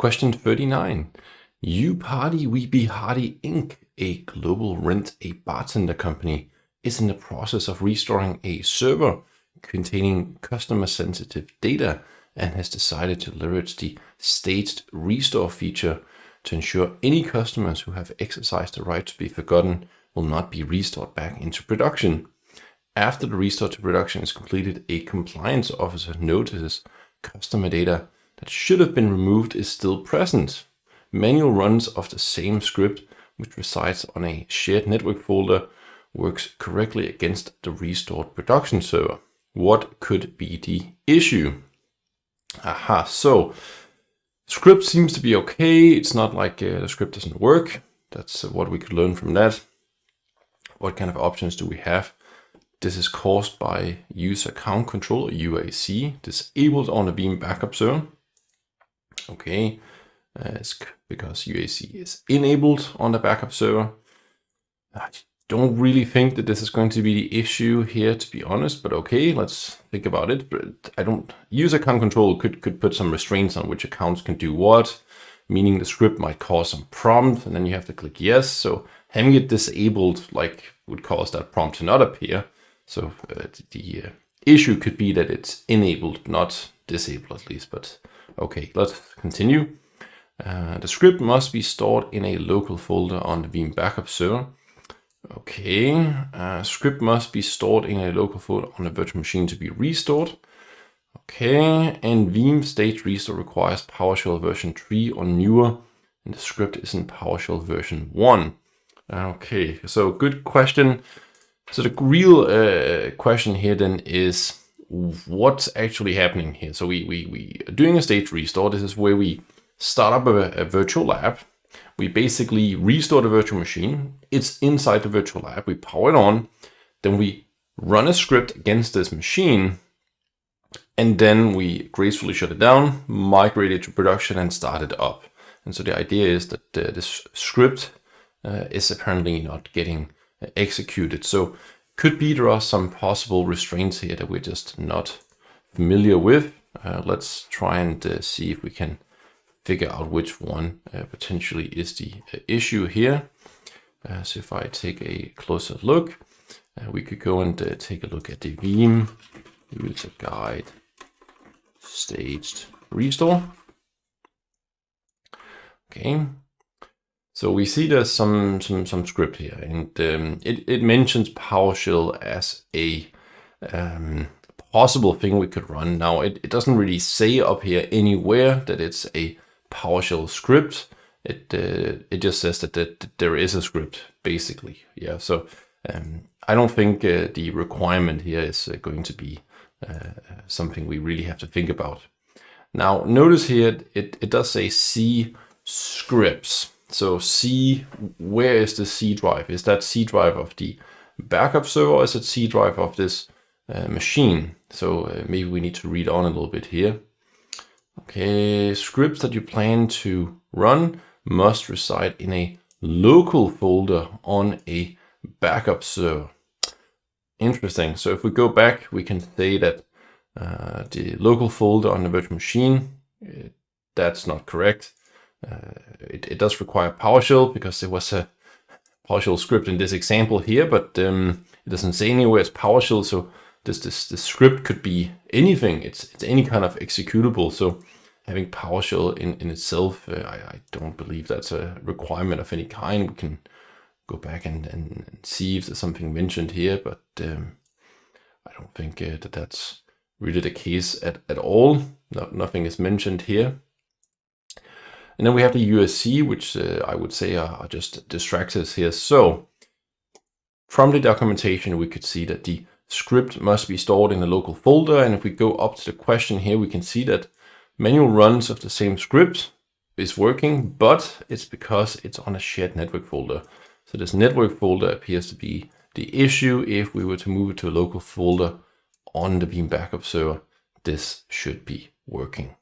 Question 39. You Party We Be Hardy Inc., a global rent-a-bartender company, is in the process of restoring a server containing customer-sensitive data and has decided to leverage the staged restore feature to ensure any customers who have exercised the right to be forgotten will not be restored back into production. After the restore to production is completed, a compliance officer notices customer data that should have been removed is still present. Manual runs of the same script, which resides on a shared network folder, works correctly against the restored production server. What could be the issue? So script seems to be okay. It's not like the script doesn't work. That's what we could learn from that. What kind of options do we have? This is caused by user account control, or UAC, disabled on the Veeam backup server. Okay, it's because UAC is enabled on the backup server. I don't really think that this is going to be the issue here, to be honest, but okay, let's think about it. But user account control could put some restraints on which accounts can do what, meaning the script might cause some prompt and then you have to click yes. So having it disabled would cause that prompt to not appear. So the issue could be that it's enabled, not disabled at least, but okay, let's continue. The script must be stored in a local folder on the Veeam backup server. Okay, script must be stored in a local folder on a virtual machine to be restored. Okay, and Veeam stage restore requires PowerShell version 3 or newer, and the script is in PowerShell version 1. Okay, so good question. So the real question here then is what's actually happening here. So we are doing a stage restore. This is where we start up a virtual lab. We basically restore the virtual machine. It's inside the virtual lab. We power it on. Then we run a script against this machine. And then we gracefully shut it down, migrate it to production and start it up. And so the idea is that this script is apparently not getting executed. So could be there are some possible restraints here that we're just not familiar with. Let's try and see if we can figure out which one potentially is the issue here. So if I take a closer look, we could go and take a look at the Veeam user guide staged restore. Okay, so we see there's some script here, and it mentions PowerShell as a possible thing we could run. Now it doesn't really say up here anywhere that it's a PowerShell script. It just says that there is a script, basically. Yeah, so I don't think the requirement here is going to be something we really have to think about. Now notice here it does say C scripts. So C, where is the C drive? Is that C drive of the backup server, or is it C drive of this machine? So maybe we need to read on a little bit here. Okay, scripts that you plan to run must reside in a local folder on a backup server. Interesting. So if we go back, we can say that the local folder on the virtual machine, that's not correct. It does require PowerShell because there was a PowerShell script in this example here, but it doesn't say anywhere it's PowerShell. So this script could be anything. It's any kind of executable. So having PowerShell in itself, I don't believe that's a requirement of any kind. We can go back and see if there's something mentioned here, but I don't think that that's really the case at all. Nothing is mentioned here. And then we have the USC, which I would say are just distractors here. So from the documentation, we could see that the script must be stored in a local folder. And if we go up to the question here, we can see that manual runs of the same script is working, but it's because it's on a shared network folder. So this network folder appears to be the issue. If we were to move it to a local folder on the Veeam backup server, this should be working.